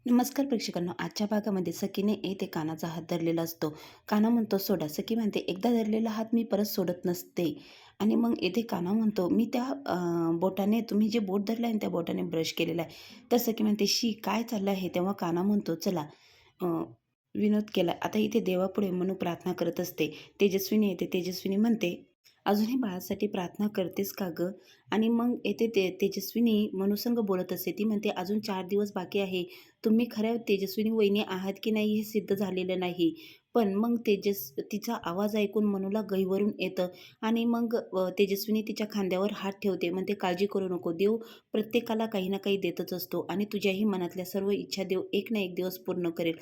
नमस्कार प्रेक्षकांनो. आजच्या भागामध्ये सकीने येथे कानाचा हात धरलेला असतो. काना म्हणतो सोडा. सकी म्हणते एकदा धरलेला हात मी परत सोडत नसते. आणि मग येथे काना म्हणतो मी त्या बोटाने तुम्ही जे बोट धरलं आहे त्या बोटाने ब्रश केलेला आहे. तर सकी म्हणते शी काय चाललं आहे. तेव्हा काना म्हणतो चला अ, विनोद केला. आता इथे देवापुढे मनू प्रार्थना करत असते. तेजस्विनी येते. तेजस्विनी म्हणते अजूनही बाळासाठी प्रार्थना करतेस का गं? आणि मग येते तेजस्विनी मनूसंग बोलत असते. ती म्हणते अजून 4 दिवस बाकी आहे. तुम्ही खऱ्या तेजस्विनी वहिनी आहात की नाही हे सिद्ध झालेलं नाही. पण मग तिचा आवाज ऐकून मनूला गहिवरून येतं. आणि मग तेजस्विनी तिच्या खांद्यावर हात ठेवते. म्हणते काळजी करू नको. देव प्रत्येकाला काही ना काही देतच असतो आणि तुझ्याही मनातल्या सर्व इच्छा देव एक ना एक दिवस पूर्ण करेल.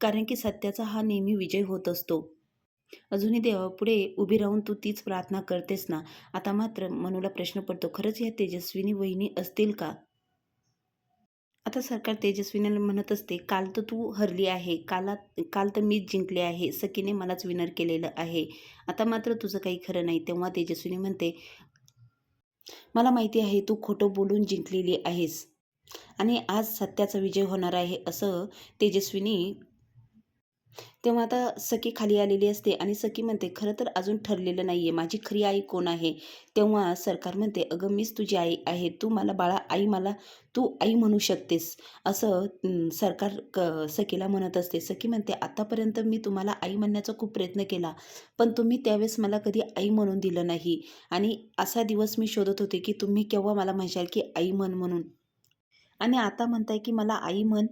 कारण की सत्याचा हा नेहमी विजय होत असतो. अजूनही देवापुढे उभी राहून तू तीच प्रार्थना करतेस ना? आता मात्र मनूला प्रश्न पडतो, खरंच या तेजस्विनी वहिनी असतील का? आता सरकार तेजस्विनीला म्हणत असते, काल तर तू हरली आहे. काल तर मीच जिंकले आहे. सकीने मलाच विनर केलेलं आहे. आता मात्र तुझं काही खरं नाही. तेव्हा तेजस्विनी म्हणते, मला माहिती आहे तू खोटं बोलून जिंकलेली आहेस आणि आज सत्याचा विजय होणार आहे, असं तेजस्विनी तेव्हा आता सखी खाली आलेली असते आणि सखी म्हणते खरं तर अजून ठरलेलं नाहीये माझी खरी आई कोण आहे. तेव्हा सरकार म्हणते अगं मीच तुझी आई आहे. तू मला बाळा आई मला तू आई म्हणू शकतेस, असं सरकार सखीला म्हणत असते. सखी म्हणते आतापर्यंत मी तुम्हाला आई म्हणण्याचा खूप प्रयत्न केला, पण तुम्ही त्यावेळेस मला कधी आई म्हणून दिलं नाही. आणि असा दिवस मी शोधत होते की तुम्ही केव्हा मला म्हणशाल की आई म्हण म्हणून. आणि आता म्हणताय की मला आई म्हण.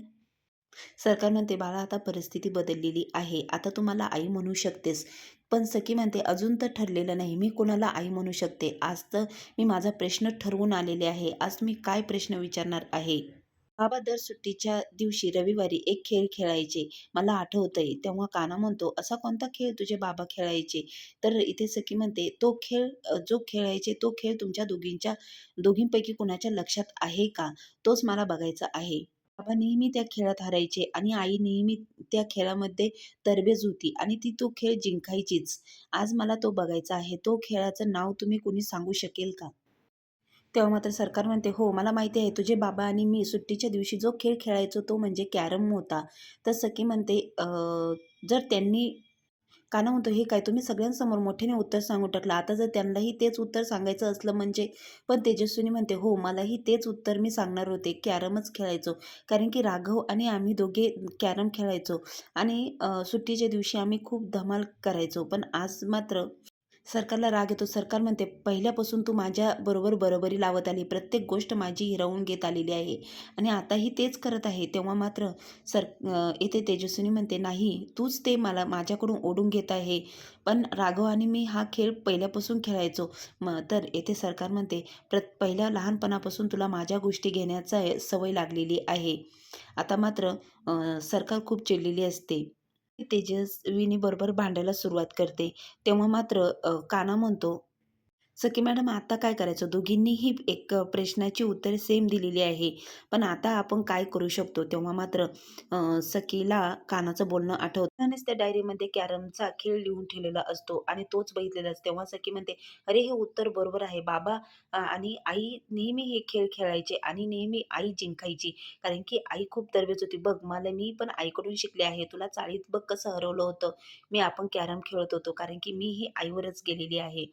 सरकार म्हणते बाळा आता परिस्थिती बदललेली आहे. आता तू मला आई म्हणू शकतेस. पण सखी म्हणते अजून तर ठरलेलं नाही. मी कोणाला आई म्हणू शकते. आज तर मी माझा प्रश्न ठरवून आलेले आहे. आज मी काय प्रश्न विचारणार आहे. बाबा दर सुट्टीच्या दिवशी रविवारी एक खेळ खेळायचे. मला आठवतंय. तेव्हा कान्हा म्हणतो असा कोणता खेळ तुझे बाबा खेळायचे? तर इथे सखी म्हणते तो खेळ जो खेळायचे तो खेळ तुमच्या दोघींपैकी कुणाच्या लक्षात आहे का? तोच मला बघायचा आहे. बाबा नेहमी त्या खेळात हारायचे आणि आई नेहमी त्या खेळामध्ये तरबेज होती आणि ती तो खेळ जिंकायचीच. आज मला तो बघायचा आहे. तो खेळाचं नाव तुम्ही कोणी सांगू शकेल का? तेव्हा मात्र सरकार म्हणते, "हो, मला माहिती आहे तुझे बाबा आणि मी सुट्टीच्या दिवशी जो खेळ खेळायचो तो म्हणजे कॅरम होता." तर सखी म्हणते, जर त्यांनी" कान्हा म्हणतो, "हे काय तुम्ही सगळ्यांसमोर मोठ्याने उत्तर सांगून टाकलं. आता जर त्यांनाही तेच उत्तर सांगायचं असलं म्हणजे?" पण तेजस्विनी म्हणते, "हो, मलाही तेच उत्तर मी सांगणार होते. कॅरमच खेळायचो. कारण की राघव आणि आम्ही दोघे कॅरम खेळायचो आणि सुट्टीच्या दिवशी आम्ही खूप धमाल करायचो. पण आज मात्र" सरकारला राग येतो. सरकार म्हणते, "पहिल्यापासून तू माझ्याबरोबर बरोबरी लावत आली. प्रत्येक गोष्ट माझी हिरावून घेत आलेली आहे आणि आताही तेच करत आहे." तेव्हा मात्र इथे तेजस्विनी म्हणते, "नाही, तूच ते मला माझ्याकडून ओढून घेत आहे. पण राघव आणि मी हा खेळ पहिल्यापासून खेळायचो." तर येथे सरकार म्हणते, पहिल्या लहानपणापासून तुला माझ्या गोष्टी घेण्याचा सवय लागलेली आहे." आता मात्र सरकार खूप चिडलेली असते. तेजस्विनी बरोबर भांडायला सुरुवात करते. तेव्हा मात्र कान्हा म्हणतो, सखी मॅडम आता काय करायचं? दोघींनीही एक प्रश्नाची उत्तरे सेम दिलेली आहे. पण आता आपण काय करू शकतो? तेव्हा मात्र सखीला कानाचं बोलणं आठवतं. त्यानेच त्या डायरीमध्ये कॅरमचा खेळ लिहून ठेवलेला असतो आणि तोच बघितलेला असतो. तेव्हा सखी म्हणते, "अरे, हे उत्तर बरोबर आहे. बाबा आणि आई नेहमी हे खेळ खेळायचे आणि नेहमी आई जिंकायची. कारण की आई खूप तरबेज होती. बघ, मी पण आईकडून शिकले आहे. तुला चाळीत बघ कसं हरवलं होतं. आपण कॅरम खेळत होतो. कारण की मी ही आईवरच गेलेली आहे."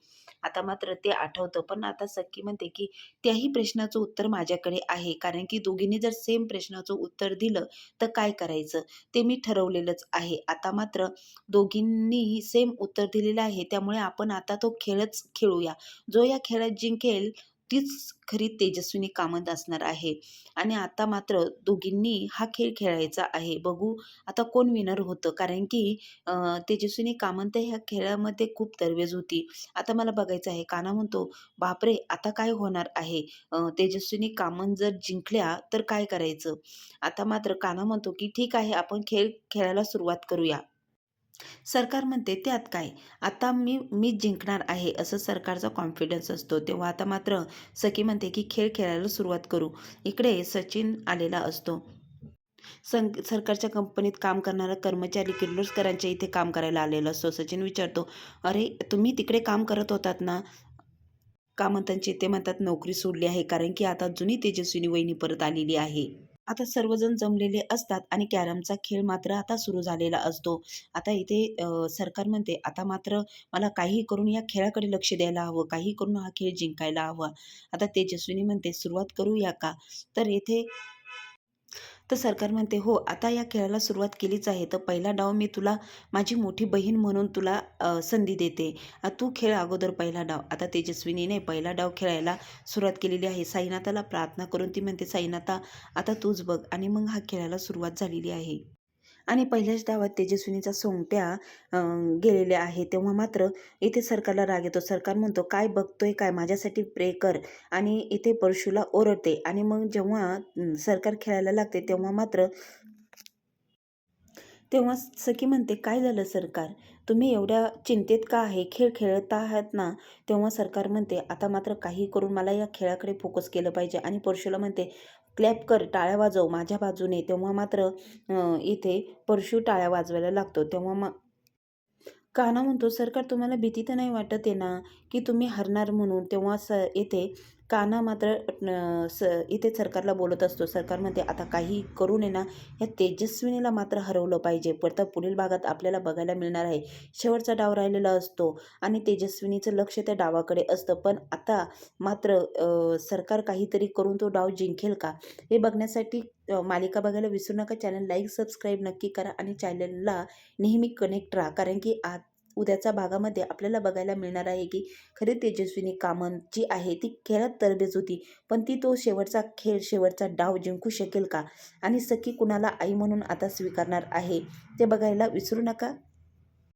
आता मात्र ते आठवतं. पण आता सख्खी म्हणते, की त्याही प्रश्नाचं उत्तर माझ्याकडे आहे. कारण की दोघींनी जर सेम प्रश्नाचं उत्तर दिलं, तर काय करायचं? ते मी ठरवलेलंच आहे. आता मात्र दोघींनीही सेम उत्तर दिलेलं आहे. त्यामुळे आपण आता तो खेळच खेळूया. जो या खेळात जिंकेल तीच खरी तेजस्विनी कामत असणार आहे. आणि आता मात्र दोघींनी हा खेळ खेळायचा आहे. बघू आता कोण विनर होतं. कारण की तेजस्विनी कामत ह्या खेळामध्ये खूप तरबेज होती. आता मला बघायचं आहे. कान्हा म्हणतो, "बापरे! आता काय होणार आहे? तेजस्विनी कामत जर जिंकल्या तर काय करायचं?" आता मात्र कान्हा म्हणतो, की "ठीक आहे, आपण खेळ खेळायला सुरुवात करूया." सरकार म्हणते, "त्यात काय? आता मीच जिंकणार आहे," असं सरकारचा कॉन्फिडन्स असतो. तेव्हा आता मात्र सखी म्हणते, की "खेळ खेळायला सुरुवात करू." इकडे सचिन आलेला असतो. सरकारच्या कंपनीत काम करणारा कर्मचारी किर्लोस्करांच्या इथे काम करायला आलेला असतो. सचिन विचारतो, "अरे, तुम्ही तिकडे काम करत होतात ना?" का म्हणतात ते म्हणतात, "नोकरी सोडली आहे कारण की आता जुनी तेजस्विनी वहिनी परत आलेली आहे." आता सर्वजण जमलेले असतात आणि कॅरमचा खेळ मात्र आता सुरू झालेला असतो. आता इथे सरकार म्हणते, "आता मात्र मला काहीही करून या खेळाकडे लक्ष द्यायला हवं. काहीही करून हा खेळ जिंकायला हवा." आता तेजस्विनी म्हणते, "सुरुवात करूया का?" तर इथे तर सरकार म्हणते, "हो, आता या खेळाला सुरुवात केलीच आहे, तर पहिला डाव मी तुला माझी मोठी बहीण म्हणून तुला संधी देते. तू खेळ अगोदर पहिला डाव." आता तेजस्विनीने पहिला डाव खेळायला सुरुवात केलेली आहे. साईनाथाला प्रार्थना करून ती म्हणते, "साईनाथा, आता तूच बघ." आणि मग हा खेळाला सुरुवात झालेली आहे. आणि पहिल्याच डावात तेजस्विनीचा सोंगट्या गेलेल्या आहे. तेव्हा मात्र इथे सरकारला राग येतो. सरकार म्हणतो, "काय बघतोय काय? माझ्यासाठी प्रे कर." आणि इथे परशूला ओरडते आणि मग जेव्हा सरकार खेळायला लागते तेव्हा सखी म्हणते, "काय झालं सरकार? तुम्ही एवढ्या चिंतेत का आहे? खेळ खेळत आहात ना?" तेव्हा सरकार म्हणते, "आता मात्र काही करून मला या खेळाकडे फोकस केलं पाहिजे." आणि परशूला म्हणते, "क्लॅप कर, टाळ्या वाजव माझ्या बाजूने." तेव्हा मात्र इथे परशू टाळ्या वाजवायला लागतो. तेव्हा मग कान्हा म्हणतो, "सरकार तुम्हाला भीती तर नाही वाटत आहे ना, की तुम्ही हरणार म्हणून?" तेव्हा इथे कान्हा मात्र इथे सरकारला बोलत असतो. सरकार म्हणते, "आता काही करून आहे ना, या तेजस्विनीला मात्र हरवलं पाहिजे." पण तर पुढील भागात आपल्याला बघायला मिळणार आहे. शेवटचा डाव राहिलेला असतो आणि तेजस्विनीचं लक्ष त्या डावाकडे असतं. पण आता मात्र सरकार काहीतरी करून तो डाव जिंकेल का? हे बघण्यासाठी मालिका बघायला विसरू नका. चॅनल लाईक, सबस्क्राईब नक्की करा आणि चॅनलला नेहमी कनेक्ट राहा. कारण की उद्याच्या भागामध्ये आपल्याला बघायला मिळणार आहे की खरी तेजस्विनी कामत जी आहे ती खेळात तरबेज होती. पण ती तो शेवटचा खेळ, शेवटचा डाव जिंकू शकेल का? आणि सखी कुणाला आई म्हणून आता स्वीकारणार आहे? ते बघायला विसरू नका.